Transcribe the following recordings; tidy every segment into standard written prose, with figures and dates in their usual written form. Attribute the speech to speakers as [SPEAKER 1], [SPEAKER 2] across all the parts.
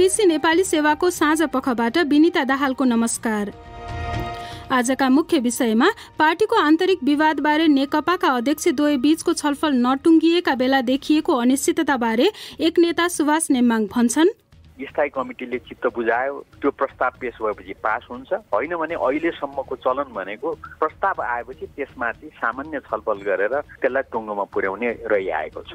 [SPEAKER 1] BBC Nepali सेवाको साँझ पखबाट विनिता दाहालको नमस्कार। आजका मुख्य विषयमा पार्टीको आन्तरिक विवादबारे नेकपाका अध्यक्ष द्वय बीचको छलफल नटुङ्गिएका बेला देखिएको अनिश्चितताबारे एक नेता सुभाष नेम्बाङ भन्छन्,
[SPEAKER 2] स्थायी कमिटीले चित्त बुझायो, त्यो प्रस्ताव पेश भएपछि पास हुन्छ, होइन भने अहिलेसम्मको चलन भनेको प्रस्ताव आएपछि त्यसमाथि सामान्य छलफल गरेर त्यसलाई टुङ्गोमा पुर्याउने रहिआएको छ।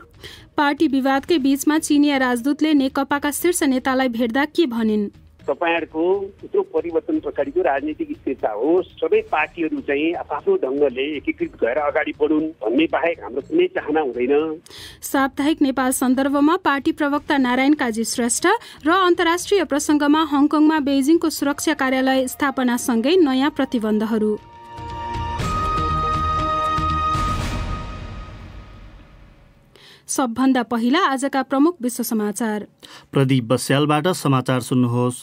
[SPEAKER 1] पार्टी विवादकै बीचमा चिनिया राजदूतले नेकपाका शीर्ष नेतालाई भेट्दा के भनिन्?
[SPEAKER 3] तपाईहरुको त्यो परिवर्तन पछाडिको राजनीतिक स्थिरता होस्, सबै पार्टीहरू चाहिँ आफ्नो ढङ्गले एकीकृत भएर अगाडि बढुन् भन्ने बाहेक हाम्रो कुनै चाहना हुँदैन।
[SPEAKER 1] साप्ताहिक नेपाल सन्दर्भमा पार्टी प्रवक्ता नारायण काजी श्रेष्ठ र अन्तर्राष्ट्रिय प्रसङ्गमा हङकङमा बेजिङको सुरक्षा कार्यालय स्थापनासँगै नयाँ प्रतिबन्धहरू। सबभन्दा पहिला आजका प्रमुख विश्व समाचार।
[SPEAKER 4] प्रदीप बस्यालबाट समाचार सुन्नुहोस्।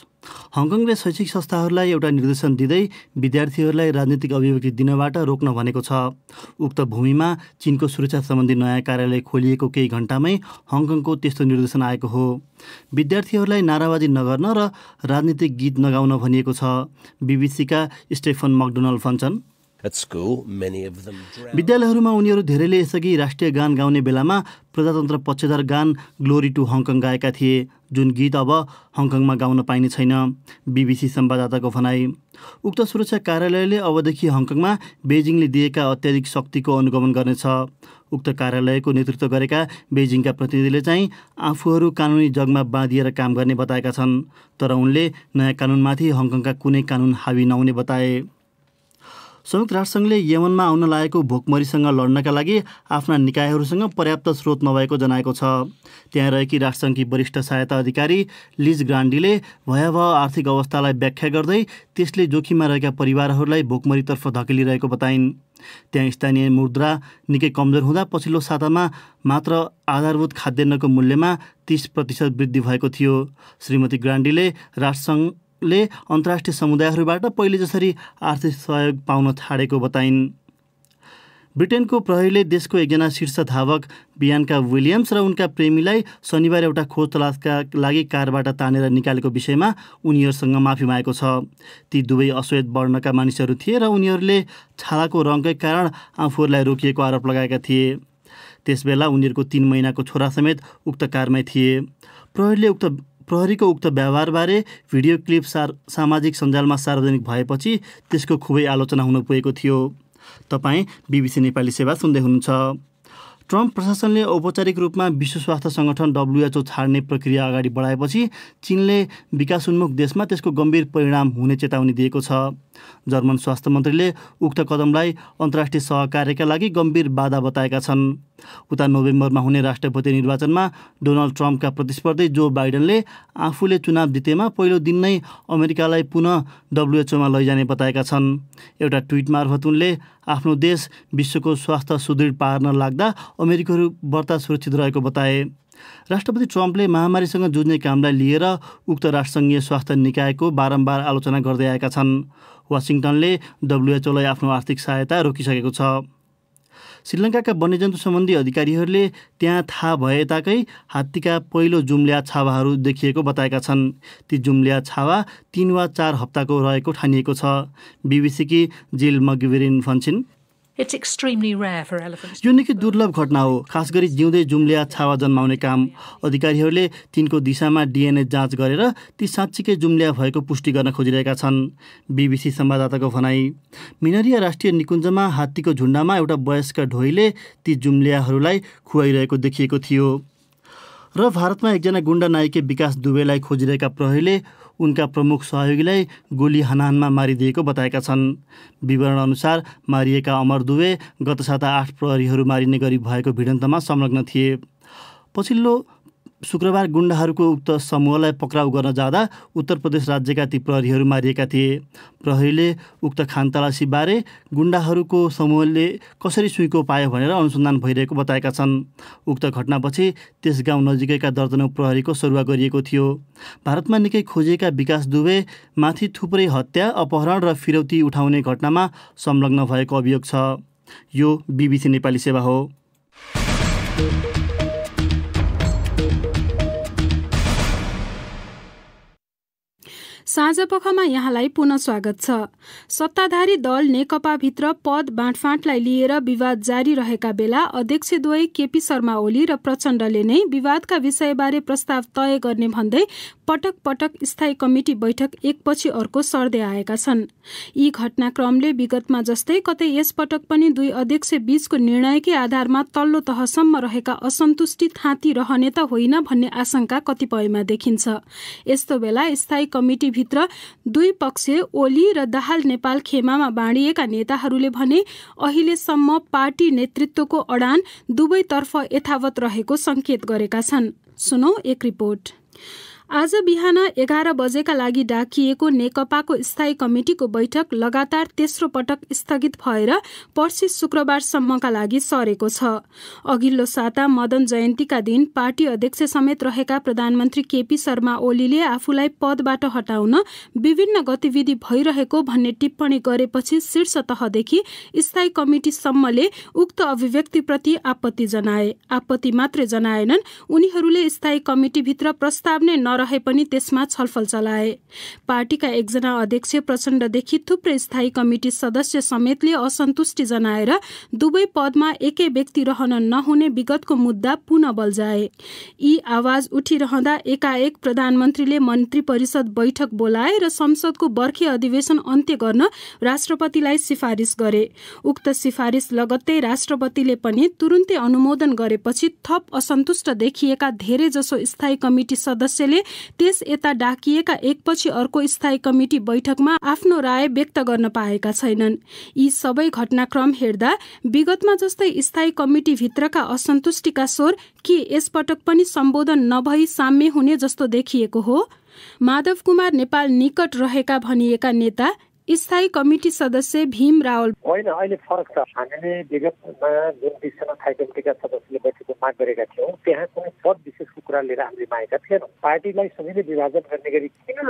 [SPEAKER 4] हङकङले शैक्षिक संस्थाहरूलाई एउटा निर्देशन दिँदै विद्यार्थीहरूलाई राजनीतिक अभिव्यक्ति दिनबाट रोक्न भनेको छ। उक्त भूमिमा चीनको सुरक्षा सम्बन्धी नयाँ कार्यालय खोलिएको केही घण्टामै हङकङको त्यस्तो निर्देशन आएको हो। विद्यार्थीहरूलाई नाराबाजी नगर्न र राजनीतिक गीत नगाउन भनिएको छ। बीबीसीका स्टेफन मकडोनल्ड भन्छन्, विद्यालयहरूमा उनीहरू धेरैले यसअघि राष्ट्रिय गान गाउने बेलामा प्रजातन्त्र पक्षधर गान ग्लोरी टु हङकङ गाएका थिए, जुन गीत अब हङकङमा गाउन पाइने छैन। बीबीसी संवाददाताको भनाई, उक्त सुरक्षा कार्यालयले अबदेखि हङकङमा बेजिङले दिएका अत्याधिक शक्तिको अनुगमन गर्नेछ। उक्त कार्यालयको नेतृत्व गरेका बेजिङका प्रतिनिधिले चाहिँ आफूहरू कानुनी जगमा बाँधिएर काम गर्ने बताएका छन्, तर उनले नयाँ कानुनमाथि हङकङका कुनै कानुन हावी नहुने बताए। संयुक्त राष्ट्रसङ्घले यमनमा आउन लागेको भोकमरीसँग लड्नका लागि आफ्ना निकायहरूसँग पर्याप्त स्रोत नभएको जनाएको छ। त्यहाँ रहेकी राष्ट्रसङ्घकी वरिष्ठ सहायता अधिकारी लिज ग्रान्डीले भयावह आर्थिक अवस्थालाई व्याख्या गर्दै त्यसले जोखिममा रहेका परिवारहरूलाई भोकमरीतर्फ धकेलिरहेको बताइन्। त्यहाँ स्थानीय मुद्रा निकै कमजोर हुँदा पछिल्लो सातामा मात्र आधारभूत खाद्यान्नको मूल्यमा 30% वृद्धि भएको थियो। श्रीमती ग्रान्डीले राष्ट्रसङ्घले अन्तर्राष्ट्रिय समुदायहरूबाट पहिले जसरी आर्थिक सहयोग पाउन छाडेको बताइन्। ब्रिटेनको प्रहरीले देशको एकजना शीर्ष धावक बियान्का विलियम्स र उनका प्रेमीलाई शनिबार एउटा खोज तलासका लागि कारबाट तानेर निकालेको विषयमा उनीहरूसँग माफी मागेको छ। ती दुवै अश्वेत वर्णका मानिसहरू थिए र उनीहरूले छालाको रङकै कारण आफूहरूलाई रोकिएको आरोप लगाएका थिए। त्यसबेला उनीहरूको 3 महिनाको छोरा समेत उक्त कारमै थिए। प्रहरीको उक्त व्यवहारबारे भिडियो क्लिप सामाजिक सञ्जालमा सार्वजनिक भएपछि त्यसको खुबै आलोचना हुन पुगेको थियो। तपाईँ बीबीसी नेपाली सेवा सुन्दै हुनुहुन्छ। ट्रम्प प्रशासनले औपचारिक रूपमा विश्व स्वास्थ्य सङ्गठन WHO छाड्ने प्रक्रिया अगाडि बढाएपछि चीनले विकासोन्मुख देशमा त्यसको गम्भीर परिणाम हुने चेतावनी दिएको छ। जर्मन स्वास्थ्य मन्त्रीले उक्त कदमलाई अन्तर्राष्ट्रिय सहकार्यका लागि गम्भीर बाधा बताएका छन्। उता नोभेम्बरमा हुने राष्ट्रपति निर्वाचनमा डोनाल्ड ट्रम्पका प्रतिस्पर्धी जो बाइडेनले आफूले चुनाव जितेमा पहिलो दिन नै अमेरिकालाई पुनः WHOमा लैजाने बताएका छन्। एउटा ट्विट मार्फत उनले आफ्नो देश विश्वको स्वास्थ्य सुदृढ पार्न लाग्दा अमेरिकाहरू बढ्ता सुरक्षित रहेको बताए। राष्ट्रपति ट्रम्पले महामारीसँग जुझ्ने कामलाई लिएर उक्त राष्ट्रसङ्घीय स्वास्थ्य निकायको बारम्बार आलोचना गर्दै आएका छन्। वासिङटनले WHOलाई आफ्नो आर्थिक सहायता रोकिसकेको छ। श्रीलङ्काका वन्यजन्तु सम्बन्धी अधिकारीहरूले त्यहाँ थाहा भए ताकै हात्तीका पहिलो जुम्ल्या छावाहरू देखिएको बताएका छन्। ती जुम्ल्या छावा 3 वा 4 हप्ताको रहेको ठानिएको छ। बीबीसीकी जिल मकगिभरिन भन्छन्, यो निकै दुर्लभ घटना हो, खास गरी जिउँदै जुम्ल्या छावा जन्माउने काम। अधिकारीहरूले तिनको दिशामा DNA जाँच गरेर ती साँच्चीकै जुम्ल्या भएको पुष्टि गर्न खोजिरहेका छन्। बीबीसी संवाददाताको भनाई, मिनरिया राष्ट्रिय निकुञ्जमा हात्तीको झुन्डमा एउटा वयस्क ढोइले ती जुम्ल्याहरूलाई खुवाइरहेको देखिएको थियो। र भारतमा एकजना गुण्डा नायिके विकास दुबेलाई खोजिरहेका प्रहरीले उनका प्रमुख सहयोगीलाई गोली हानाहानमा मारिदिएको बताएका छन्। विवरण अनुसार मारिएका अमर दुबे गत साता 8 प्रहरीहरू मारिने गरी भएको भिडन्तमा संलग्न थिए। पछिल्लो शुक्रबार गुण्डाहरूको उक्त समूहलाई पक्राउ गर्न जाँदा उत्तर प्रदेश राज्यका ती प्रहरीहरू मारिएका थिए। प्रहरीले उक्त खानतलासीबारे गुण्डाहरूको समूहले कसरी सुइँको पायो भनेर अनुसन्धान भइरहेको बताएका छन्। उक्त घटनापछि त्यस गाउँ नजिकैका दर्जनौं प्रहरीको सरुवा गरिएको थियो। भारतमा निकै खोजिएका विकास दुबे माथि थुप्रै हत्या, अपहरण र फिरौती उठाउने घटनामा संलग्न भएको अभियोग छ। यो बीबीसी नेपाली सेवा हो।
[SPEAKER 1] साँझपखमा यहाँलाई पुनः स्वागत छ। सत्ताधारी दल नेकपाभित्र पद बाँडफाँटलाई लिएर विवाद जारी रहेका बेला अध्यक्षद्वय केपी शर्मा ओली र प्रचण्डले नै विवादका विषयबारे प्रस्ताव तय गर्ने भन्दै पटक पटक स्थायी कमिटी बैठक एकपछि अर्को सर्दै आएका छन्। यी घटनाक्रमले विगतमा जस्तै कतै यसपटक पनि दुई अध्यक्ष बीचको निर्णयकै आधारमा तल्लो तहसम्म रहेका असन्तुष्टि थाँती रहने त होइन भन्ने आशंका कतिपयमा देखिन्छ। यस्तो बेला स्थायी कमिटीभित्र दुई पक्ष ओली र दाहाल नेपाल खेमामा बाँडिएका नेताहरूले भने अहिलेसम्म पार्टी नेतृत्वको अडान दुवैतर्फ यथावत रहेको संकेत गरेका छन्। सुनौ एक रिपोर्ट। आज बिहान 11 बजेका लागि डाकिएको नेकपाको स्थायी कमिटीको बैठक लगातार तेस्रो पटक स्थगित भएर पर्सि शुक्रबारसम्मका लागि सरेको छ। अघिल्लो साता मदन जयन्तीका दिन पार्टी अध्यक्ष समेत रहेका प्रधानमन्त्री केपी शर्मा ओलीले आफूलाई पदबाट हटाउन विभिन्न गतिविधि भइरहेको भन्ने टिप्पणी गरेपछि शीर्ष तहदेखि स्थायी कमिटीसम्मले उक्त अभिव्यक्तिप्रति आपत्ति जनाए। आपत्ति मात्रै जनाएनन्, उनीहरूले स्थायी कमिटीभित्र प्रस्ताव नै नरहे पनि त्यसमा छलफल चलाए। पार्टीका एकजना अध्यक्ष प्रचण्डदेखि थुप्रै स्थायी कमिटी सदस्य समेतले असन्तुष्टि जनाएर दुवै पदमा एकै व्यक्ति रहन नहुने विगतको मुद्दा पुनः बल्झाए। यी आवाज उठिरहँदा एकाएक प्रधानमन्त्रीले मन्त्री परिषद बैठक बोलाए र संसदको बर्खे अधिवेशन अन्त्य गर्न राष्ट्रपतिलाई सिफारिस गरे। उक्त सिफारिस लगत्तै राष्ट्रपतिले पनि तुरुन्तै अनुमोदन गरेपछि थप असन्तुष्ट देखिएका धेरै जसो स्थायी कमिटी सदस्यले त्यस यता डाकिएका एकपछि अर्को स्थायी कमिटी बैठकमा आफ्नो राय व्यक्त गर्न पाएका छैनन्। यी सबै घटनाक्रम हेर्दा विगतमा जस्तै स्थायी कमिटी भित्रका असन्तुष्टिका स्वर के यसपटक पनि सम्बोधन नभई साम्य हुने जस्तो देखिएको हो। माधव कुमार नेपाल निकट रहेका भनिएका नेता स्थायी कमिटी सदस्य भीम रावल
[SPEAKER 5] होइन, अहिले फरक छ। हामीले विगतमा जुन विषयमा स्थायी कमिटीका सदस्यले बैठकको माग गरेका थियौँ त्यहाँ कुनै पद विशेषको कुरा लिएर हामीले मागेका थिएनौँ। पार्टीलाई सबैले विभाजन गर्ने गरी किन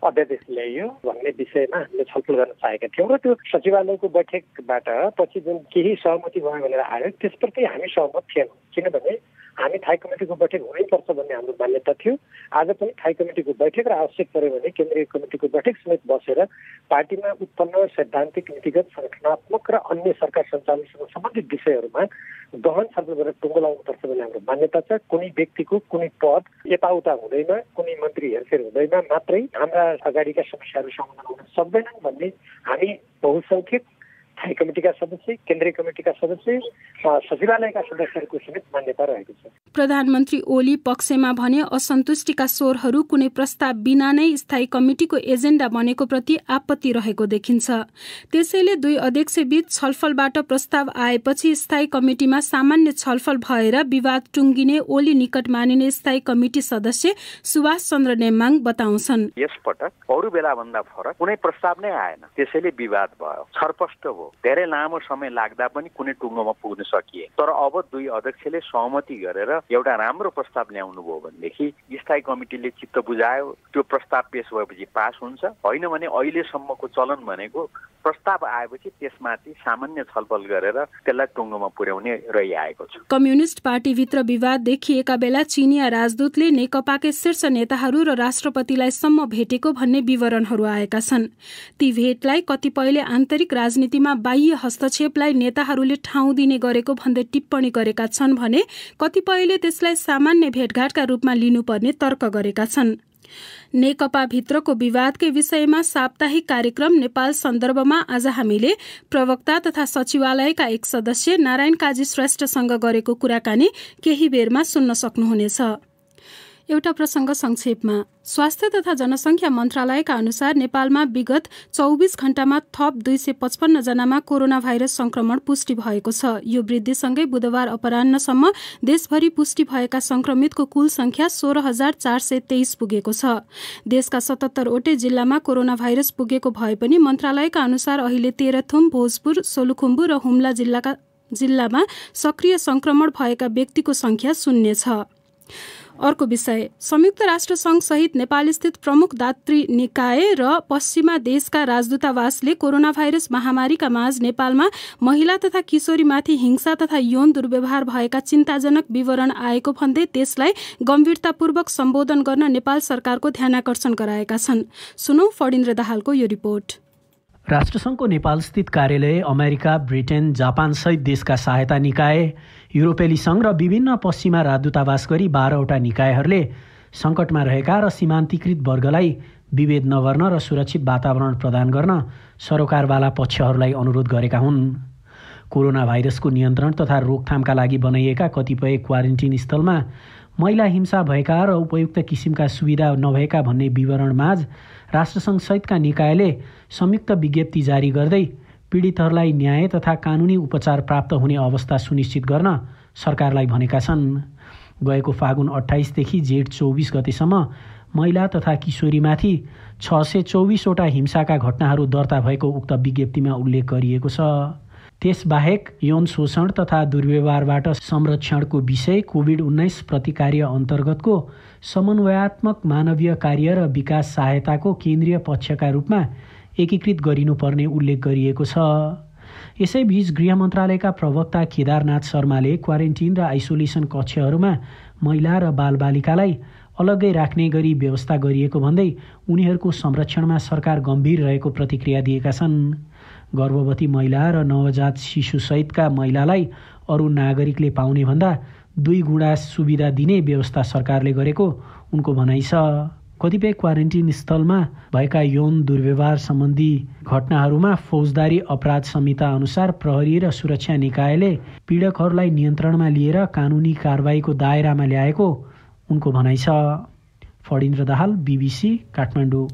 [SPEAKER 5] अध्यादेश ल्याइयो भन्ने विषयमा हामीले छलफल गर्न चाहेका थियौँ र त्यो सचिवालयको बैठकबाट पछि जुन केही सहमति भयो भनेर आयो त्यसप्रति हामी सहमत थिएनौँ, किनभने हामी थाई कमिटीको बैठक हुनैपर्छ भन्ने हाम्रो मान्यता थियो। आज पनि थाई कमिटीको बैठक र आवश्यक पर्यो भने केन्द्रीय कमिटीको बैठक समेत बसेर पार्टीमा उत्पन्न सैद्धान्तिक, नीतिगत, संगठनात्मक र अन्य सरकार सञ्चालनसँग सम्बन्धित विषयहरूमा गहन छलफल गरेर टुङ्गो लगाउनुपर्छ भन्ने हाम्रो मान्यता छ। कुनै व्यक्तिको कुनै पद यताउता हुँदैन, कुनै मन्त्री हेरफेर हुँदैन, मात्रै हाम्रा अगाडिका समस्याहरू समाधान हुन सक्दैनन् भन्ने हामी बहुसङ्ख्यक थाई कमिटीका सदस्य, केन्द्रीय कमिटीका सदस्य, सचिवालयका सदस्यहरूको समेत मान्यता रहेको छ।
[SPEAKER 1] प्रधानमन्त्री ओली पक्षमा भने असन्तुष्टिका स्वरहरू कुनै प्रस्ताव बिना नै स्थायी कमिटीको एजेन्डा बनेको प्रति आपत्ति रहेको देखिन्छ। त्यसैले दुई अध्यक्षबीच छलफलबाट प्रस्ताव आएपछि स्थायी कमिटीमा सामान्य छलफल भएर विवाद टुङ्गिने ओली निकट मानिने स्थायी कमिटी सदस्य सुभाष चन्द्र नेमाङ बताउँछन्।
[SPEAKER 2] यसपटक अरू बेलाभन्दा फरक कुनै प्रस्ताव नै आएन, त्यसैले विवाद भयो, छरपष्ट भयो। धेरै लामो समय लाग्दा पनि कुनै टुङ्गोमा पुग्न सकिए। तर अब दुई अध्यक्षले सहमति गरेर एउटा राम्रो प्रस्ताव ल्याउनु भयो भनेदेखि स्थायी कमिटीले चित्त बुझायो, त्यो प्रस्ताव पेश भएपछि पास हुन्छ। होइन भने अहिलेसम्मको चलन भनेको प्रस्ताव आएपछि त्यसमाथि सामान्य छलफल गरेर त्यसलाई टुङ्गोमा पुर्याउने रहिआएको छ।
[SPEAKER 1] कम्युनिस्ट पार्टीभित्र विवाद देखिएका बेला चिनिया राजदूतले नेकपाकै शीर्ष नेताहरू र राष्ट्रपतिलाई सम्म भेटेको भन्ने विवरणहरू आएका छन्। ती भेटलाई कतिपयले आन्तरिक राजनीतिमा बाह्य हस्तक्षेपलाई नेताहरूले ठाउँ दिने गरेको भन्दै टिप्पणी गरेका छन् भने कतिपयले त्यसलाई सामान्य भेटघाटका रूपमा लिनुपर्ने तर्क गरेका छन्। नेकपा भित्रको विवादकै विषयमा साप्ताहिक कार्यक्रम नेपाल सन्दर्भमा आज हामीले प्रवक्ता तथा सचिवालयका एक सदस्य नारायण काजी श्रेष्ठसँग गरेको कुराकानी केही बेरमा सुन्न सक्नुहुनेछ। एउटा प्रसङ्ग संक्षेपमा। स्वास्थ्य तथा जनसङ्ख्या मन्त्रालयका अनुसार नेपालमा विगत 24 घण्टामा थप 255 जनामा कोरोना भाइरस संक्रमण पुष्टि भएको छ। यो वृद्धिसँगै बुधबार अपराह्नसम्म देशभरि पुष्टि भएका संक्रमितको कुल संख्या 16,423 पुगेको छ। देशका 77 वटै जिल्लामा कोरोना भाइरस पुगेको भए पनि मन्त्रालयका अनुसार अहिले तेह्रथुम, भोजपुर, सोलुखुम्बु र हुम्ला जिल्लामा सक्रिय संक्रमण भएका व्यक्तिको संख्या 0 छ। अर्को विषय, संयुक्त राष्ट्र संघ सहित नेपाल स्थित प्रमुख दात्री निकाय र पश्चिमा देशका राजदूतावासले कोरोना भाइरस महामारीका माझ नेपालमा महिला तथा किशोरीमाथि हिंसा तथा यौन दुर्व्यवहार भएका चिन्ताजनक विवरण आएको भन्दै त्यसलाई गम्भीरतापूर्वक सम्बोधन गर्न नेपाल सरकारको ध्यानाकर्षण गराएका छन्। सुनौ फणिन्द्र दाहालको यो रिपोर्ट।
[SPEAKER 6] राष्ट्रसङ्घको नेपालस्थित कार्यालय अमेरिका, ब्रिटेन, जापान सहित देशका सहायता निकाय, युरोपेली सङ्घ र विभिन्न पश्चिमा राजदूतावास गरी 12वटा निकायहरूले सङ्कटमा रहेका र सीमान्तकृत वर्गलाई विभेद नगर्न र सुरक्षित वातावरण प्रदान गर्न सरोकारवाला पक्षहरूलाई अनुरोध गरेका हुन्। कोरोना भाइरसको नियन्त्रण तथा रोकथामका लागि बनाइएका कतिपय क्वारेन्टिन स्थलमा महिला हिंसा भएका र उपयुक्त किसिमका सुविधा नभएका भन्ने विवरणमाझ राष्ट्रसङ्घ सहितका निकायले संयुक्त विज्ञप्ति जारी गर्दै पीडितहरूलाई न्याय तथा कानुनी उपचार प्राप्त हुने अवस्था सुनिश्चित गर्न सरकारलाई भनेका छन्। गएको फागुन 28 देखि जेठ 24 गतेसम्म महिला तथा किशोरीमाथि 624वटा हिंसाका घटनाहरू दर्ता भएको उक्त विज्ञप्तिमा उल्लेख गरिएको छ। त्यसबाहेक यौन शोषण तथा दुर्व्यवहारबाट संरक्षणको विषय कोभिड-19 प्रतिकार्य अन्तर्गतको समन्वयात्मक मानवीय कार्य र विकास सहायताको केन्द्रीय पक्षका रूपमा एकीकृत गरिनुपर्ने उल्लेख गरिएको छ। यसैबीच गृह मन्त्रालयका प्रवक्ता केदारनाथ शर्माले क्वारेन्टिन र आइसोलेसन कक्षहरूमा महिला र बालबालिकालाई अलग्गै राख्ने गरी व्यवस्था गरिएको भन्दै उनीहरूको संरक्षणमा सरकार गम्भीर रहेको प्रतिक्रिया दिएका छन्। गर्भवती महिला र नवजात शिशुसहितका महिलालाई अरू नागरिकले पाउने भन्दा 2 गुणा सुविधा दिने व्यवस्था सरकारले गरेको उनको भनाइ छ। कतिपय क्वारेन्टिन स्थलमा भएका यौन दुर्व्यवहार सम्बन्धी घटनाहरूमा फौजदारी अपराध संहिता अनुसार प्रहरी र सुरक्षा निकायले पीडकहरूलाई नियन्त्रणमा लिएर कानुनी कारबाहीको दायरामा ल्याएको उनको भनाइ छ। फणिन्द्र दाहाल, BBC, काठमाडौँ।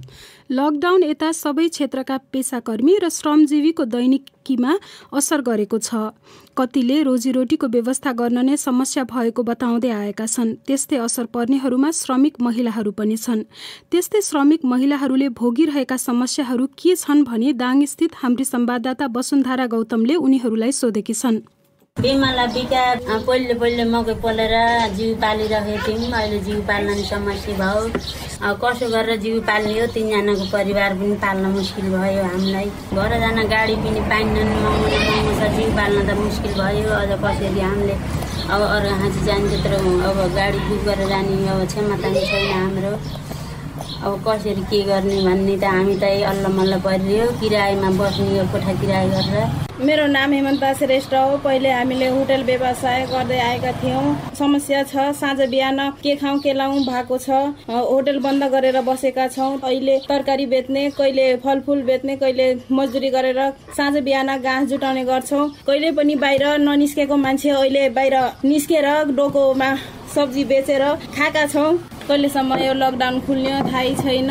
[SPEAKER 1] लकडाउन यता सबै क्षेत्रका पेसाकर्मी र श्रमजीवीको दैनिकीमा असर गरेको छ। कतिले रोजीरोटीको व्यवस्था गर्न नै समस्या भएको बताउँदै आएका छन्। त्यस्तै असर पर्नेहरूमा श्रमिक महिलाहरू पनि छन्। त्यस्तै श्रमिक महिलाहरूले भोगिरहेका समस्याहरू के छन् भने दाङस्थित हाम्री संवाददाता वसुन्धरा गौतमले उनीहरूलाई सोधेकी छन्।
[SPEAKER 7] बिमला बिका पहिले मकै पोलेर जिउ पालिरहेको थियौँ। अहिले जिउ पाल्न समस्या भयो। कसो गरेर जिउ पाल्ने हो, 3जनाको परिवार पनि पाल्न मुस्किल भयो हामीलाई। घर जान गाडी पनि पाइन्नन्, महँगो छ, जिउ पाल्न त मुस्किल भयो। अझ कसरी हामीले अब अरू हाँसी जाने त्यत्रो अब गाडी बुक गरेर जाने अब क्षमता पनि छैन हाम्रो। अब कसरी के गर्ने भन्ने त हामी त अल्लमल्ल परियो। किरायमा बस्ने हो, कोठा किराय गरेर।
[SPEAKER 8] मेरो नाम हेमन्ता श्रेष्ठ हो। पहिले हामीले होटल व्यवसाय गर्दै आएका थियौँ। समस्या छ, साँझ बिहान के खाउँ के लाउँ भएको छ। होटल बन्द गरेर बसेका छौँ। अहिले तरकारी बेच्ने, कहिले फलफुल बेच्ने, कहिले मजदुरी गरेर साँझ बिहान घाँस जुटाउने गर्छौँ। कहिले पनि बाहिर ननिस्केको मान्छे अहिले बाहिर निस्केर डोकोमा सब्जी बेचेर खाएका छौँ। कहिलेसम्म यो लकडाउन खुल्ने थाहै छैन।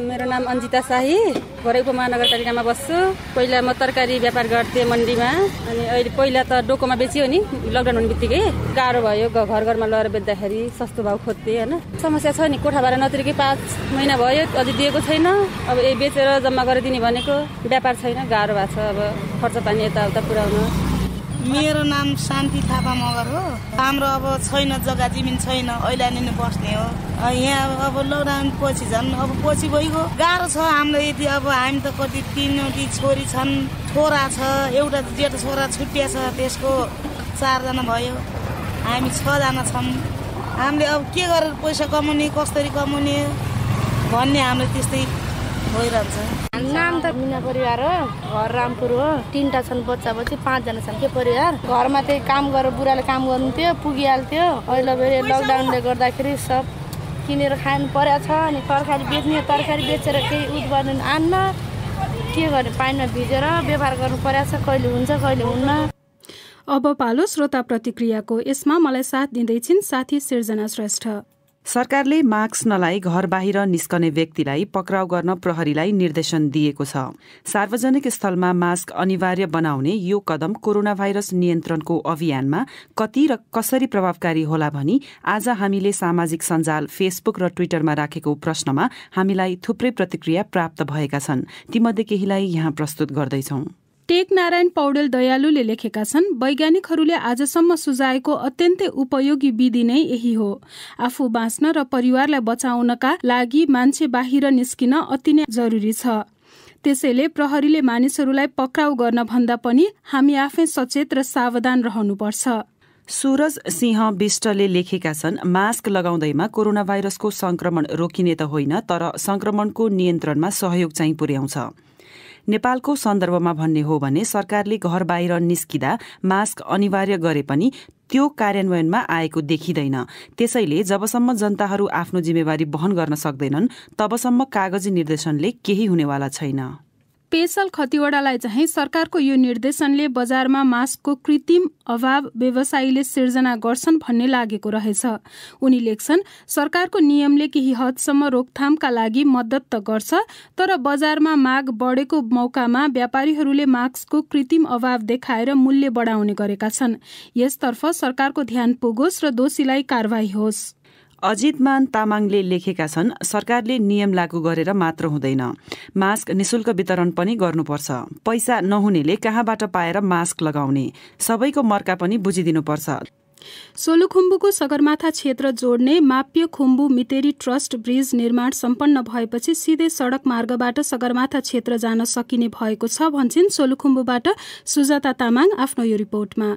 [SPEAKER 9] मेरो नाम अन्जिता शाही, घरैको महानगरपालिकामा बस्छु। पहिला म तरकारी व्यापार गर्थेँ मन्डीमा, अनि अहिले पहिला त डोकोमा बेचियो नि, लकडाउन हुने बित्तिकै गाह्रो भयो। घर घरमा लगेर बेच्दाखेरि सस्तो भाउ खोज्थे होइन। समस्या छ नि, कोठा भाडा नतिरेकै 5 महिना भयो, अझै दिएको छैन। अब यही बेचेर जम्मा गरेर दिने भनेको व्यापार छैन, गाह्रो भएको छ अब खर्च पानी यताउता पुर्याउन।
[SPEAKER 10] मेरो नाम शान्ति थापा मगर हो। हाम्रो अब छैन, जग्गा जमिन छैन, ऐलानी नै बस्ने हो। यहाँ अब लकडाउन पछि झन् अब पछि गइगयो, गाह्रो छ हामीलाई। यति अब हामी त कति 3वटी छोरी छन्, छोरा छ, एउटा जेठो छोरा छुट्टिया छ, त्यसको 4 जना भयो। हामी 6 जना छौँ। हामीले अब के गरेर पैसा कमाउने, कसरी कमाउने भन्ने हाम्रो त्यस्तै भइरहन्छ।
[SPEAKER 8] नाम त मिना परिवार हो, घर रामपुर हो। 3टा छन् बच्चा, 5 जना छन् के परिवार। घरमा त्यही काम गरेर बुढाले काम गर्नुहुन्थ्यो, पुगिहाल्थ्यो। अहिले फेरि लकडाउनले गर्दाखेरि सब किनेर खानु पर्या छ। अनि तरकारी बेच्ने, तरकारी बेचेर केही उत्पादन आन्न, के गर्ने पानीमा भिजेर व्यवहार गर्नु पर्या छ। कहिले हुन्छ कहिले हुन्न।
[SPEAKER 1] अब पालो श्रोता प्रतिक्रियाको। यसमा मलाई साथ दिँदैछिन् साथी सिर्जना श्रेष्ठ।
[SPEAKER 11] सरकारले मास्क नलाई घर बाहिर निस्कने व्यक्तिलाई पक्राउ गर्न प्रहरीलाई निर्देशन दिएको छ। सार्वजनिक स्थलमा मास्क अनिवार्य बनाउने यो कदम कोरोना भाइरस नियन्त्रणको अभियानमा कति र कसरी प्रभावकारी होला भनी आज हामीले सामाजिक सञ्जाल फेसबुक र ट्विटरमा राखेको प्रश्नमा हामीलाई थुप्रै प्रतिक्रिया प्राप्त भएका छन्। तीमध्ये केहीलाई यहाँ प्रस्तुत गर्दैछौं।
[SPEAKER 1] टेकनारायण पौडेल दयालुले लेखेका छन्, वैज्ञानिकहरूले आजसम्म सुझाएको अत्यन्तै उपयोगी विधि नै यही हो। आफू बाँच्न र परिवारलाई बचाउनका लागि मान्छे बाहिर निस्किन अति नै जरुरी छ। त्यसैले प्रहरीले मानिसहरूलाई पक्राउ गर्न भन्दा पनि हामी आफै सचेत र सावधान रहनुपर्छ।
[SPEAKER 11] सूरज सिंह विष्टले लेखेका छन्, मास्क लगाउँदैमा कोरोना भाइरसको संक्रमण रोकिने त होइन, तर संक्रमणको नियन्त्रणमा सहयोग चाहिँ पुर्याउँछ। नेपालको सन्दर्भमा भन्ने हो भने सरकारले घर बाहिर निस्किँदा मास्क अनिवार्य गरे पनि त्यो कार्यान्वयनमा आएको देखिँदैन। त्यसैले जबसम्म जनताहरू आफ्नो जिम्मेवारी वहन गर्न सक्दैनन् तबसम्म कागजी निर्देशनले केही हुनेवाला छैन।
[SPEAKER 1] पेशल खतिवडालाई चाहिँ सरकारको यो निर्देशनले बजारमा मास्कको कृत्रिम अभाव व्यवसायीले सिर्जना गर्छन् भन्ने लागेको रहेछ। उनी लेख्छन्, सरकारको नियमले केही हदसम्म रोकथामका लागि मद्दत त गर्छ, तर बजारमा माग बढेको मौकामा व्यापारीहरूले मास्कको कृत्रिम अभाव देखाएर मूल्य बढाउने गरेका छन्। यसतर्फ सरकारको ध्यान पुगोस् र दोषीलाई कारवाही होस्।
[SPEAKER 11] अजितमान तामाङले लेखेका छन्, सरकारले नियम लागू गरेर मात्र हुँदैन, मास्क निशुल्क वितरण पनि गर्नुपर्छ। पैसा नहुनेले कहाँबाट पाएर मास्क लगाउने, सबैको मर्का पनि बुझिदिनुपर्छ।
[SPEAKER 1] सोलुखुम्बुको सगरमाथा क्षेत्र जोड्ने माप्य खुम्बु मितेरी ट्रस्ट ब्रिज निर्माण सम्पन्न भएपछि सिधै सडक मार्गबाट सगरमाथा क्षेत्र जान सकिने भएको छ भन्छन् सोलुखुम्बुबाट सुजाता तामाङ आफ्नो यो रिपोर्टमा।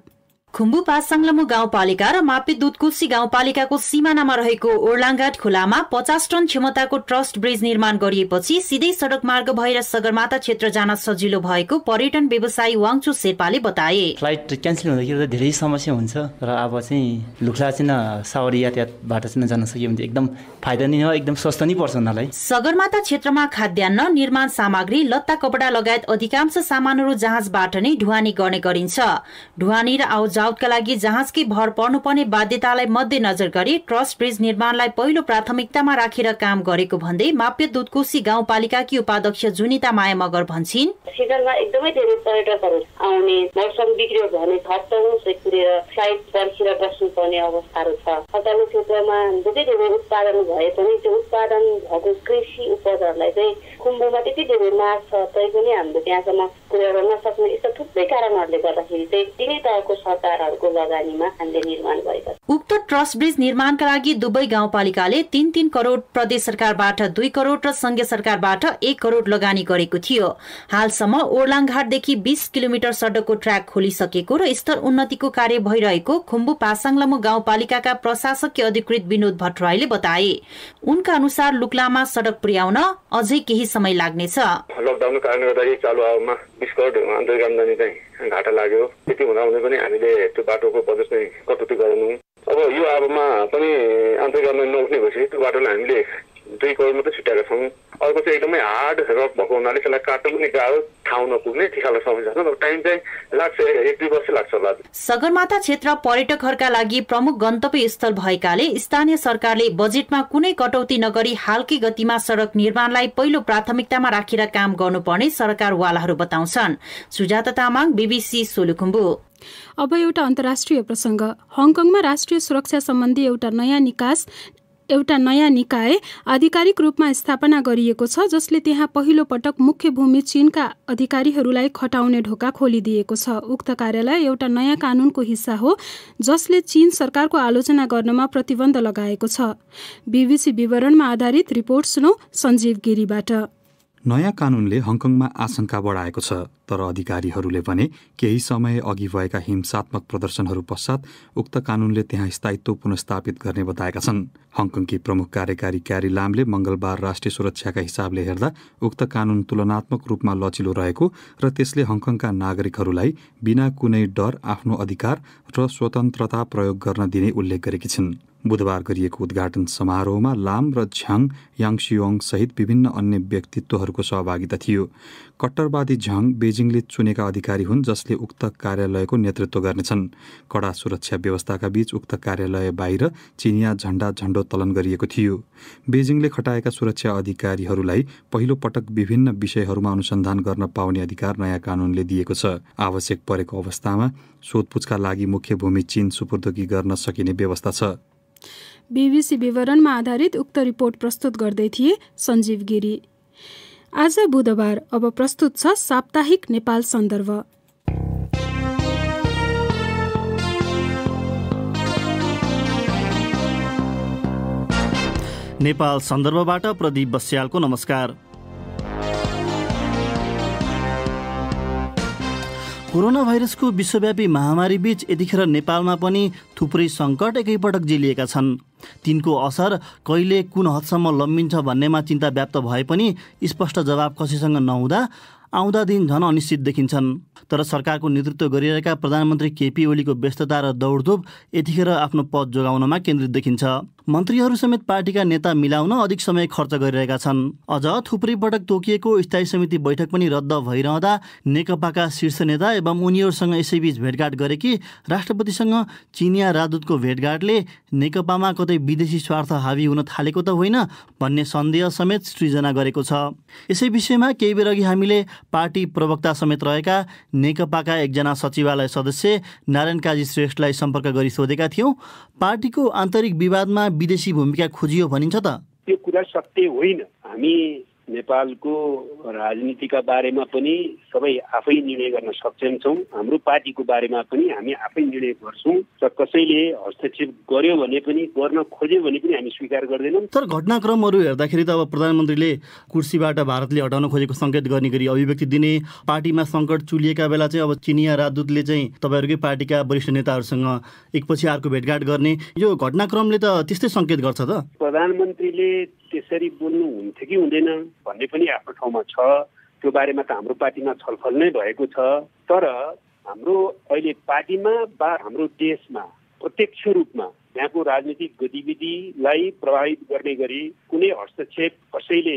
[SPEAKER 12] खुम्बु पासाङलामु गाउँपालिका र मापी दुधकुसी गाउँपालिकाको सिमानामा रहेको ओर्लाङघाट खोलामा 50 टन क्षमताको ट्रस्ट ब्रिज निर्माण गरिएपछि सिधै सडक मार्ग भएर सगरमाथा क्षेत्र जान सजिलो भएको पर्यटन व्यवसायी वाङचु शेर्पाले बताए।
[SPEAKER 13] फ्लाइट क्यान्सल हुँदाखेरि धेरै समस्या हुन्छ र अब चाहिँ लुख्ला चाहिँ सवारी यातायातबाट चाहिँ जान सकियो भने एकदम फाइदा नै हो, एकदम सस्तो नै पर्छ उनीहरूलाई।
[SPEAKER 12] सगरमाथा क्षेत्रमा खाद्यान्न, निर्माण सामग्री, लत्ता कपडा लगायत अधिकांश सामानहरू जहाजबाट नै ढुवानी गर्ने गरिन्छ। ढुवानी र आउटका लागि जहाजकै भर पर्नुपर्ने बाध्यतालाई मध्यनजर गरी ट्रस्ट ब्रिज निर्माणलाई पहिलो प्राथमिकतामा राखेर काम गरेको भन्दै माप्य दुधकुसी गाउँपालिकाकी उपाध्यक्ष जुनिता माया मगर भन्छिन्,
[SPEAKER 14] सिजनमा एकदमै धेरै पर्यटकहरू आउने, मौसम बिग्रियो भने घट्टाउनु सेकुरेर फ्लाइट पर्खेर बस्नुपर्ने अवस्थाहरू छ। सदरमुख क्षेत्रमा जति धेरै उत्पादन भए पनि त्यो उत्पादन भएको कृषि उपजहरूलाई चाहिँ खुम्बुमा त्यति धेरै माग छ, तै पनि हामीले त्यहाँसम्म पुर्याउन नसक्ने यस्तो थुप्रै कारणहरूले गर्दाखेरि चाहिँ तिनै तहको सरकारहरूको लगानीमा हामीले निर्माण गरेका छौँ।
[SPEAKER 12] उक्त ट्रस्ट ब्रिज निर्माणका लागि दुवै गाउँपालिकाले 3-3 करोड, प्रदेश सरकारबाट 2 करोड र संघीय सरकारबाट 1 करोड लगानी गरेको थियो। हालसम्म ओर्लाङघाटदेखि 20 किलोमिटर सडकको ट्र्याक खोलिसकेको र स्तर उन्नतिको कार्य भइरहेको खुम्बु पासाङलामु गाउँपालिकाका प्रशासकीय अधिकृत विनोद भट्टराईले बताए। उनका अनुसार लुक्लामा सडक पुर्याउन अझै केही समय लाग्नेछ।
[SPEAKER 15] लकडाउनको कारणले गर्दाखेरि चालु आवमा 20 करोड अन्तर्गत आम्दानी चाहिँ घाटा लाग्यो। त्यति हुँदाहुँदै पनि हामीले त्यो बाटोको बजेट चाहिँ कटौती गराउनु। अब यो आवमा पनि अन्तर्गत नउठ्ने भएपछि त्यो बाटोलाई हामीले 2 करोड मात्रै छुट्याएका छौँ। अर्को चाहिँ एकदमै हार्ड रक भएको हुनाले त्यसलाई काट्नु पनि गाह्रो, ठाउँ नपुग्ने त्यही समस्या छ। टाइम चाहिँ लाग्छ, 1-2 वर्ष लाग्छ होला।
[SPEAKER 12] सगरमाथा क्षेत्र पर्यटकहरूका लागि प्रमुख गन्तव्य स्थल भएकाले स्थानीय सरकारले बजेटमा कुनै कटौती नगरी हालकै गतिमा सडक निर्माणलाई पहिलो प्राथमिकतामा राखेर काम गर्नुपर्ने सरकारवालाहरू बताउँछन्। सुजाता तामाङ, बीबीसी सोलुखुम्बु।
[SPEAKER 1] अब एउटा अन्तर्राष्ट्रिय प्रसंग। हङकङमा राष्ट्रिय सुरक्षा सम्बन्धी एउटा नयाँ निकाय आधिकारिक रूपमा स्थापना गरिएको छ, जसले त्यहाँ पहिलो पटक मुख्य भूमि चीनका अधिकारीहरूलाई खटाउने ढोका खोलिदिएको छ। उक्त कार्यालय एउटा नयाँ कानूनको हिस्सा हो जसले चीन सरकारको आलोचना गर्नमा प्रतिबन्ध लगाएको छ। बीबीसी विवरणमा आधारित रिपोर्ट सुनौ सञ्जीव गिरीबाट।
[SPEAKER 16] नयाँ कानूनले हङकङमा आशंका बढाएको छ, तर अधिकारीहरूले भने केही समय अघि भएका हिंसात्मक प्रदर्शनहरू पश्चात उक्त कानूनले त्यहाँ स्थायित्व पुनस्थापित गर्ने बताएका छन्। हङकङकी प्रमुख कार्यकारी क्यारी लामले मंगलबार राष्ट्रिय सुरक्षाका हिसाबले हेर्दा उक्त कानून तुलनात्मक रूपमा लचिलो रहेको र त्यसले हङकङका नागरिकहरूलाई बिना कुनै डर आफ्नो अधिकार र स्वतन्त्रता प्रयोग गर्न दिने उल्लेख गरेकी छिन्। बुधबार गरिएको उद्घाटन समारोहमा लाम र झ्याङ याङसियोङ सहित विभिन्न अन्य व्यक्तित्वहरूको सहभागिता थियो। कट्टरवादी झ्याङ बेजिङले चुनेका अधिकारी हुन् जसले उक्त कार्यालयको नेतृत्व गर्नेछन्। कडा सुरक्षा व्यवस्थाका बीच उक्त कार्यालय बाहिर चिनिया झण्डोत्तोलन गरिएको थियो। बेजिङले खटाएका सुरक्षा अधिकारीहरूलाई पहिलो पटक विभिन्न विषयहरूमा अनुसन्धान गर्न पाउने अधिकार नयाँ कानूनले दिएको छ। आवश्यक परेको अवस्थामा सोधपुछका लागि मुख्य भूमि चीन सुपुर्दगी गर्न सकिने व्यवस्था छ।
[SPEAKER 1] बीबीसी विवरणमा आधारित उक्त रिपोर्ट प्रस्तुत गर्दै थिए सञ्जीव गिरी। आज बुधबार। अब प्रस्तुत छ साप्ताहिक नेपाल सन्दर्भ।
[SPEAKER 4] नेपाल सन्दर्भबाट प्रदीप बस्यालको नमस्कार। कोरोना भाइरसको विश्वव्यापी महामारी बीच यतिखेर नेपालमा पनि थुप्रै सङ्कट एकैपटक झेलिएका छन्। तिनको असर कहिले कुन हदसम्म लम्बिन्छ भन्नेमा चिन्ता व्याप्त भए पनि स्पष्ट जवाब कसैसँग नहुँदा आउँदा दिन झन अनिश्चित देखिन्छन्। तर सरकारको नेतृत्व गरिरहेका प्रधानमन्त्री केपी ओलीको व्यस्तता र दौडधुप यतिखेर आफ्नो पद जोगाउनमा केन्द्रित देखिन्छ। मन्त्रीहरू समेत पार्टीका नेता मिलाउन अधिक समय खर्च गरिरहेका छन्। अझ थुप्रै पटक तोकिएको स्थायी समिति बैठक पनि रद्द भइरहँदा नेकपाका शीर्ष नेता एवं उनीहरूसँग यसैबीच भेटघाट गरेकी राष्ट्रपतिसँग चिनिया राजदूतको भेटघाटले नेकपामा कतै विदेशी स्वार्थ हावी हुन थालेको त होइन भन्ने सन्देह समेत सृजना गरेको छ। यसै विषयमा केही बेर अघि हामीले पार्टी प्रवक्ता समेत रहेका नेकपाका एकजना सचिवालय सदस्य नारायण काजी श्रेष्ठलाई सम्पर्क गरी सोधेका थियौँ। पार्टीको आन्तरिक विवादमा विदेशी भूमिका खोजियो भनिन्छ त?
[SPEAKER 3] त्यो कुरा सत्य होइन। हामी नेपालको राजनीतिका बारेमा पनि सबै आफै निर्णय गर्न सक्षम छौँ। हाम्रो पार्टीको बारेमा पनि हामी आफै निर्णय गर्छौँ र कसैले हस्तक्षेप गर्यो भने पनि गर्न खोज्यो भने पनि हामी स्वीकार गर्दैनौँ।
[SPEAKER 4] तर घटनाक्रमहरू हेर्दाखेरि त अब प्रधानमन्त्रीले कुर्सीबाट भारतले हटाउन खोजेको सङ्केत गर्ने गरी अभिव्यक्ति दिने, पार्टीमा सङ्कट चुलिएका बेला चाहिँ अब चिनिया राजदूतले चाहिँ तपाईँहरूकै पार्टीका वरिष्ठ नेताहरूसँग एकपछि अर्को भेटघाट गर्ने, यो घटनाक्रमले त त्यस्तै सङ्केत गर्छ त?
[SPEAKER 3] प्रधानमन्त्रीले त्यसरी बोल्नु हुन्थ्यो कि हुँदैन भन्ने पनि आफ्नो ठाउँमा छ। त्यो बारेमा त हाम्रो पार्टीमा छलफल नै भएको छ। तर हाम्रो अहिले पार्टीमा वा हाम्रो देशमा प्रत्यक्ष रूपमा यहाँको राजनीतिक गतिविधिलाई प्रभावित गर्ने गरी कुनै हस्तक्षेप कसैले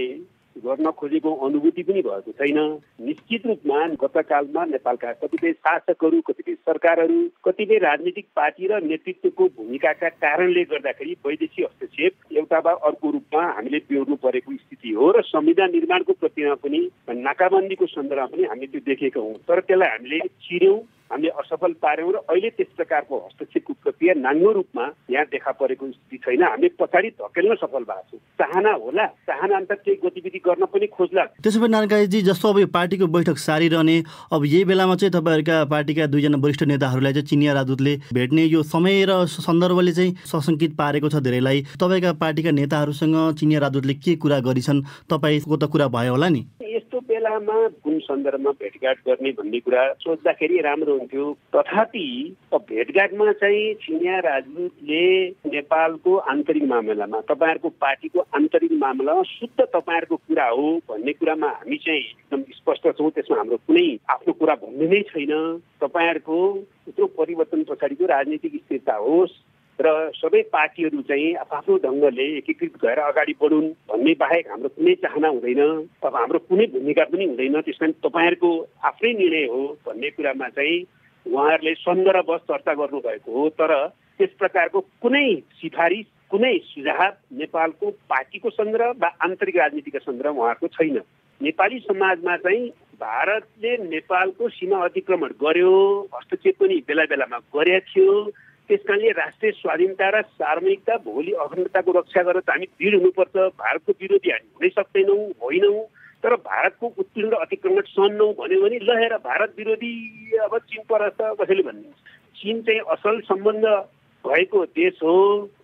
[SPEAKER 3] गर्न खोजेको अनुभूति पनि भएको छैन। निश्चित रूपमा गत कालमा नेपालका कतिपय शासकहरू, कतिपय सरकारहरू, कतिपय राजनीतिक पार्टी र नेतृत्वको भूमिकाका कारणले गर्दाखेरि वैदेशिक हस्तक्षेप एउटा वा अर्को रूपमा हामीले बेहोर्नु परेको स्थिति हो र संविधान निर्माणको प्रक्रियामा पनि नाकाबन्दीको सन्दर्भमा पनि हामीले त्यो देखेका हौँ। तर त्यसलाई हामीले चिर्यौँ, हामीले असफल पार्यौँ र अहिले त्यस प्रकारको हस्तक्षेपको प्रक्रिया नाङ्गो रूपमा यहाँ देखा परेको स्थिति छैन। हामीले पछाडि धकेल्न सफल भएको छौँ। चाहना होला, चाहना अन्तर केही गतिविधि गर्न पनि खोज्ला।
[SPEAKER 4] त्यसो भए नारायणजी, जस्तो अब यो पार्टीको बैठक सारिरहने, अब यही बेलामा चाहिँ तपाईँहरूका पार्टीका दुईजना वरिष्ठ नेताहरूलाई चाहिँ चिनिया राजदूतले भेट्ने यो समय र सन्दर्भले चाहिँ सशङ्कित पारेको छ धेरैलाई। तपाईँका पार्टीका नेताहरूसँग चिनिया राजदूतले के कुरा गरिछन्, तपाईँको त कुरा भयो होला नि?
[SPEAKER 3] यस्तो बेलामा कुन सन्दर्भमा भेटघाट गर्ने भन्ने कुरा सोच्दाखेरि राम्रो हुन्थ्यो। तथापि भेटघाटमा चाहिँ चिनिया राजदूतले नेपालको आन्तरिक मामलामा, तपाईँहरूको पार्टीको आन्तरिक मामलामा शुद्ध तपाईँहरूको कुरा हो भन्ने कुरामा हामी चाहिँ एकदम स्पष्ट छौँ। त्यसमा हाम्रो कुनै आफ्नो कुरा भन्ने नै छैन। तपाईँहरूको यत्रो परिवर्तन पछाडिको राजनीतिक स्थिरता होस् र सबै पार्टीहरू चाहिँ आफ्नो ढङ्गले एकीकृत भएर अगाडि बढुन् भन्ने बाहेक हाम्रो कुनै चाहना हुँदैन। अब हाम्रो कुनै भूमिका पनि हुँदैन। त्यस कारण तपाईँहरूको आफ्नै निर्णय हो भन्ने कुरामा चाहिँ उहाँहरूले सन्दर्भवश चर्चा गर्नुभएको हो। तर त्यस प्रकारको कुनै सिफारिस, कुनै सुझाव नेपालको पार्टीको सन्दर्भ वा आन्तरिक राजनीतिका सन्दर्भ उहाँहरूको छैन। नेपाली समाजमा चाहिँ भारतले नेपालको सीमा अतिक्रमण गर्यो, हस्तक्षेप पनि बेला बेलामा गरेको थियो। त्यसकारणले राष्ट्रिय स्वाधीनता र सार्वभौमिकता, भौगोलिक अखण्डताको रक्षा गरेर त हामी दृढ हुनुपर्छ। भारतको विरोधी हामी हुनै सक्दैनौँ, होइनौँ। तर भारतको उत्पीडन र अतिक्रमण सहन्नौँ भन्यो भने ल हेर भारत विरोधी अब चीन परस्त कसैले भन्नुहुन्छ। चीन चाहिँ असल सम्बन्ध भएको देश हो।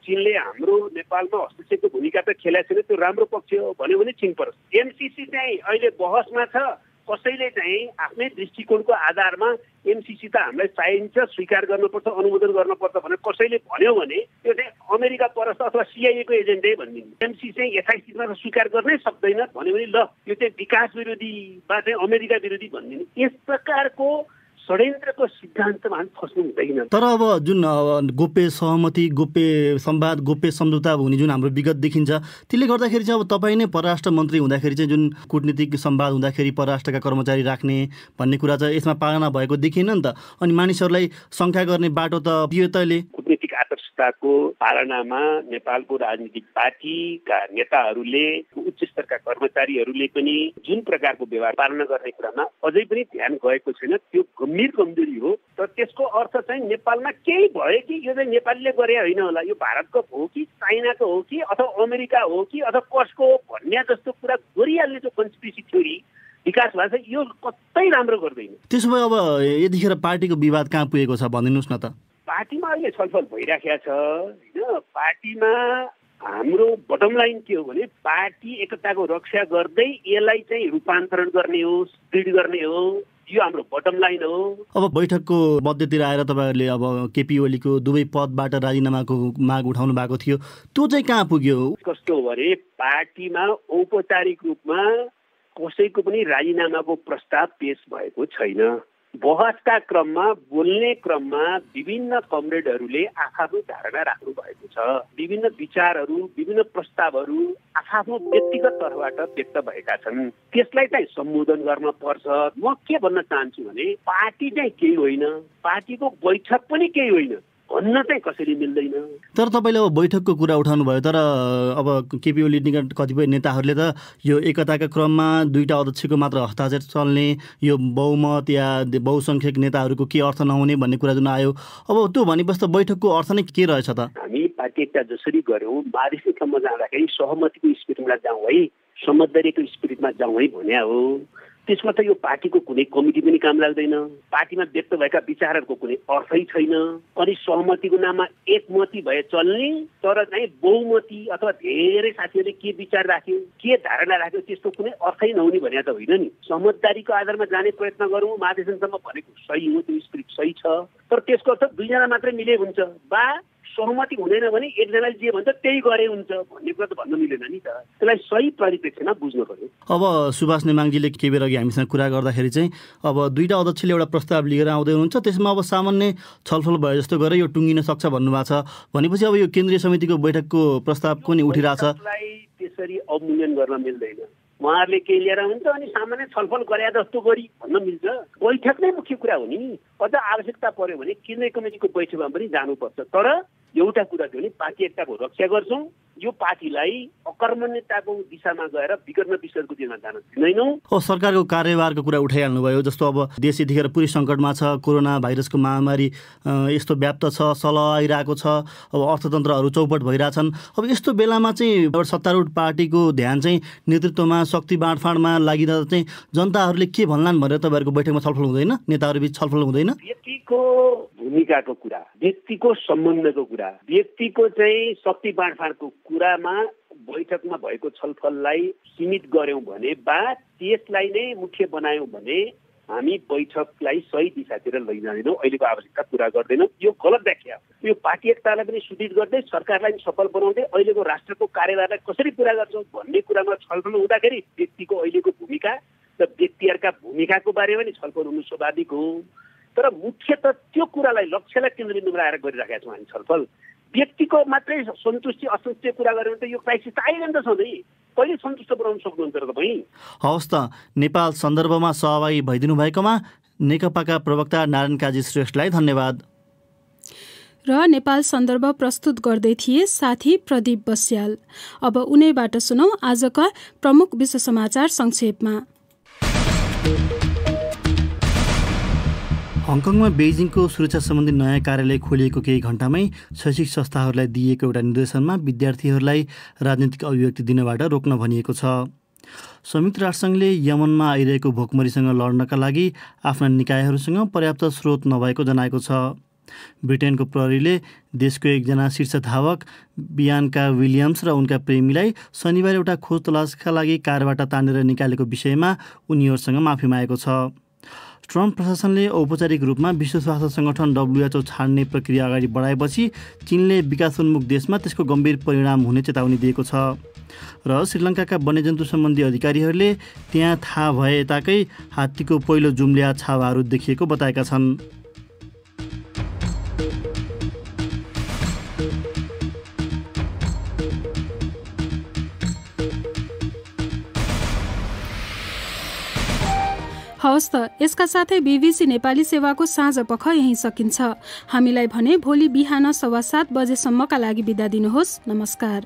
[SPEAKER 3] चीनले हाम्रो नेपालमा हस्तक्षेपको भूमिका त खेलेको छैन, त्यो राम्रो पक्ष हो भन्यो भने चीन परस्त। एमसीसी चाहिँ अहिले बहसमा छ। कसैले चाहिँ आफ्नै दृष्टिकोणको आधारमा एमसीसी त हामीलाई चाहिन्छ, स्वीकार गर्नुपर्छ, अनुमोदन गर्नुपर्छ भनेर कसैले भन्यो भने त्यो चाहिँ अमेरिका परस्त अथवा सिआइएको एजेन्डै भनिदिनु। एमसीसी चाहिँ यथास्थितिमा स्वीकार गर्नै सक्दैन भन्यो भने ल यो चाहिँ विकास विरोधी वा चाहिँ अमेरिका विरोधी भनिदिनु। यस प्रकारको षड्यन्त्रको सिद्धान्तमा हामी फस्नु हुँदैन।
[SPEAKER 4] तर अब जुन गोप्य सहमति, गोप्य संवाद, गोप्य सम्झौता हुने जुन हाम्रो विगत देखिन्छ, त्यसले गर्दाखेरि चाहिँ अब तपाईँ नै परराष्ट्र मन्त्री हुँदाखेरि चाहिँ जुन कूटनीतिक संवाद हुँदाखेरि परराष्ट्रका कर्मचारी राख्ने भन्ने कुरा चाहिँ यसमा पालना भएको देखिएन नि त। अनि मानिसहरूलाई शङ्का गर्ने बाटो त दियो तैले।
[SPEAKER 3] कूटनीतिक आदर्शताको पालनामा नेपालको राजनीतिक पार्टीका नेताहरूले, उच्च स्तरका कर्मचारीहरूले पनि जुन प्रकारको व्यवहार पालना गर्ने कुरामा अझै पनि ध्यान गएको छैन। त्यो गम्भीर कमजोरी हो। तर त्यसको अर्थ चाहिँ नेपालमा केही भयो कि यो चाहिँ नेपालीले गरे होइन होला, यो भारतको हो कि चाइनाको हो कि अथवा अमेरिका हो कि अथवा कसको हो भन्ने जस्तो कुरा गरिहाल्ने जो कन्स्पिरेसी थ्योरी विकास भएको छ यो कतै राम्रो गर्दैन।
[SPEAKER 4] त्यसो भए अब यतिखेर पार्टीको विवाद कहाँ पुगेको छ भनिदिनुहोस् न त।
[SPEAKER 3] पार्टीमा अहिले छलफल भइराखेको छ होइन। पार्टीमा हाम्रो बटम लाइन के हो भने पार्टी एकताको रक्षा गर्दै यसलाई चाहिँ रूपान्तरण गर्ने हो, दृढ गर्ने हो, यो हाम्रो बटम लाइन हो।
[SPEAKER 4] अब बैठकको मध्यतिर आएर तपाईँहरूले अब केपी ओलीको दुवै पदबाट राजीनामाको माग उठाउनु भएको थियो, त्यो चाहिँ कहाँ पुग्यो?
[SPEAKER 3] कस्तो हो भने पार्टीमा औपचारिक रूपमा कसैको पनि राजीनामाको प्रस्ताव पेश भएको छैन। बहसका क्रममा बोल्ने क्रममा विभिन्न कमरेडहरूले आफ्नो धारणा राख्नु भएको छ। विभिन्न विचारहरू, विभिन्न प्रस्तावहरू आफ्नो व्यक्तिगत तर्फबाट व्यक्त भएका छन्। त्यसलाई चाहिँ सम्बोधन गर्न पर्छ। म के भन्न चाहन्छु भने पार्टी चाहिँ केही होइन, पार्टीको बैठक पनि केही होइन भन्न चाहिँ कसरी मिल्दैन।
[SPEAKER 4] तर तपाईँले अब बैठकको कुरा उठाउनु भयो, तर अब केपी ओली निकट कतिपय नेताहरूले त यो एकताका क्रममा दुईटा अध्यक्षको मात्र हस्ताक्षर चल्ने, यो बहुमत या बहुसङ्ख्यक नेताहरूको के अर्थ नहुने भन्ने कुरा जुन आयो, अब त्यो भनेपछि त बैठकको अर्थ नै के रहेछ त?
[SPEAKER 3] हामी पार्टी एकता जसरी गऱ्यौँ महाधिवेशनसम्म जाँदाखेरि सहमतिको स्पिरिटमा जाउँ है, समझदारीको स्पिरिटमा जाउँ है भन्ने हो। त्यसमा त यो पार्टीको कुनै कमिटी पनि काम लाग्दैन, पार्टीमा व्यक्त भएका विचारहरूको कुनै अर्थै छैन। अनि सहमतिको नाममा एकमति भए चल्ने, तर चाहिँ बहुमति अथवा धेरै साथीहरूले के विचार राख्यो, के धारणा राख्यो त्यसको कुनै अर्थै नहुने भने त होइन नि। समझदारीको आधारमा जाने प्रयत्न गरौँ, महाधिवेशनसम्म भनेको सही हो, त्यो स्पिरिट सही छ। तर त्यसको अर्थ दुईजना मात्रै मिले हुन्छ बा सहमति हुँदैन भने एकजनाले जे भन्छ त्यही गरे हुन्छ भन्ने कुरा त भन्न मिलेन नि त। त्यसलाई सही परिप्रेक्ष्यमा बुझ्नु पर्यो।
[SPEAKER 4] अब सुभाष नेमाङजीले केही बेर अघि हामीसँग कुरा गर्दाखेरि चाहिँ अब दुईटा अध्यक्षले एउटा प्रस्ताव लिएर आउँदै हुनुहुन्छ, त्यसमा अब सामान्य छलफल भए जस्तो गरेर यो टुङ्गिन सक्छ भन्नुभएको छ। भनेपछि अब यो केन्द्रीय समितिको बैठकको प्रस्ताव पनि उठिरहेछ।
[SPEAKER 3] त्यसरी अवमूल्यन गर्न मिल्दैन। उहाँहरूले केही लिएर हुन्छ अनि सामान्य छलफल गरे जस्तो गरी भन्न मिल्छ। बैठक नै मुख्य कुरा हो नि। अझ आवश्यकता पर्यो भने केन्द्रीय कमिटीको बैठकमा पनि जानुपर्छ। तर एउटा कुरा थियो नि, पार्टी एकताको रक्षा गर्छौँ, यो पार्टीलाई अकर्मण्यताको दिशामा गएर विकर्ण विषयको दिशामा जान दिँदैनौँ।
[SPEAKER 4] सरकारको कार्यभारको कुरा उठाइहाल्नुभयो, जस्तो अब देश यतिखेर पुरै सङ्कटमा छ, कोरोना भाइरसको महामारी यस्तो व्याप्त छ, सलाइरहेको छ, अब अर्थतन्त्रहरू चौपट भइरहेछन्। अब यस्तो बेलामा चाहिँ सत्तारूढ पार्टीको ध्यान चाहिँ नेतृत्वमा शक्ति बाँडफाँडमा लागिरहँदा चाहिँ जनताहरूले के भन्लान् भनेर तपाईँहरूको बैठकमा छलफल हुँदैन, नेताहरूबीच छलफल हुँदैन?
[SPEAKER 3] व्यक्तिको भूमिकाको कुरा, व्यक्तिको सम्बन्धको कुरा, व्यक्तिको चाहिँ शक्ति बाँडफाँडको कुरामा बैठकमा भएको छलफललाई सीमित गर्यौँ भने बा त्यसलाई नै मुख्य बनायौँ भने हामी बैठकलाई सही दिशातिर लैजाँदैनौँ। अहिलेको आवश्यकता पुरा गर्दैनौँ। यो गलत व्याख्या हो। यो पार्टी एकतालाई पनि सुदृढ गर्दै सरकारलाई पनि सफल बनाउँदै अहिलेको राष्ट्रको कार्यभारलाई कसरी पुरा गर्छौँ भन्ने कुरामा छलफल हुँदाखेरि व्यक्तिको अहिलेको भूमिका र व्यक्तिहरूका भूमिकाको बारेमा नि छलफल हुनु स्वाभाविक हो। तर मुख्यत त्यो कुरालाई लक्ष्यलाई केन्द्रबिन्दु बनाएर गरिराखेका छौँ हामी छलफल। व्यक्तिको मात्रै सन्तुष्टि असन्तुष्टि कुरा गर्यो भने त यो क्राइसिस आइरहन्छ सधैँ। कहिले सन्तुष्ट बनाउन सक्नुहुन्छ र तपाईँ?
[SPEAKER 4] हवस् त, नेपाल सन्दर्भमा सहभागी भइदिनु भएकोमा नेकपाका प्रवक्ता नारायण काजी श्रेष्ठलाई धन्यवाद।
[SPEAKER 1] र नेपाल सन्दर्भ प्रस्तुत गर्दै थिए साथी प्रदीप बस्याल। अब उनैबाट सुनौ आजका प्रमुख विश्व समाचार संक्षेपमा।
[SPEAKER 4] हङकङमा बेजिङको सुरक्षा सम्बन्धी नयाँ कार्यालय खोलिएको केही घण्टामै शैक्षिक संस्थाहरूलाई दिइएको एउटा निर्देशनमा विद्यार्थीहरूलाई राजनीतिक अभिव्यक्ति दिनबाट रोक्न भनिएको छ। संयुक्त राष्ट्रसङ्घले यमनमा आइरहेको भोकमरीसँग लड्नका लागि आफ्ना निकायहरूसँग पर्याप्त स्रोत नभएको जनाएको छ। ब्रिटेनको प्रहरीले देशको एकजना शीर्ष धावक बियान्का विलियम्स र उनका प्रेमीलाई शनिबार एउटा खोज तलासका लागि कारबाट तानेर निकालेको विषयमा उनीहरूसँग माफी मागेको छ। ट्रम्प प्रशासनले औपचारिक रूपमा विश्व स्वास्थ्य सङ्गठन WHO छाड्ने प्रक्रिया अगाडि बढाएपछि चीनले विकासोन्मुख देशमा त्यसको गम्भीर परिणाम हुने चेतावनी दिएको छ। र श्रीलङ्काका वन्यजन्तु सम्बन्धी अधिकारीहरूले त्यहाँ थाहा भए ताकै हात्तीको पहिलो जुम्लिया छावाहरू देखिएको बताएका छन्।
[SPEAKER 1] हवस् त, यसका साथै BBC नेपाली सेवाको साँझ पख यहीँ सकिन्छ। हामीलाई भने भोलि बिहान 7:15 बजेसम्मका लागि बिदा दिनुहोस्। नमस्कार।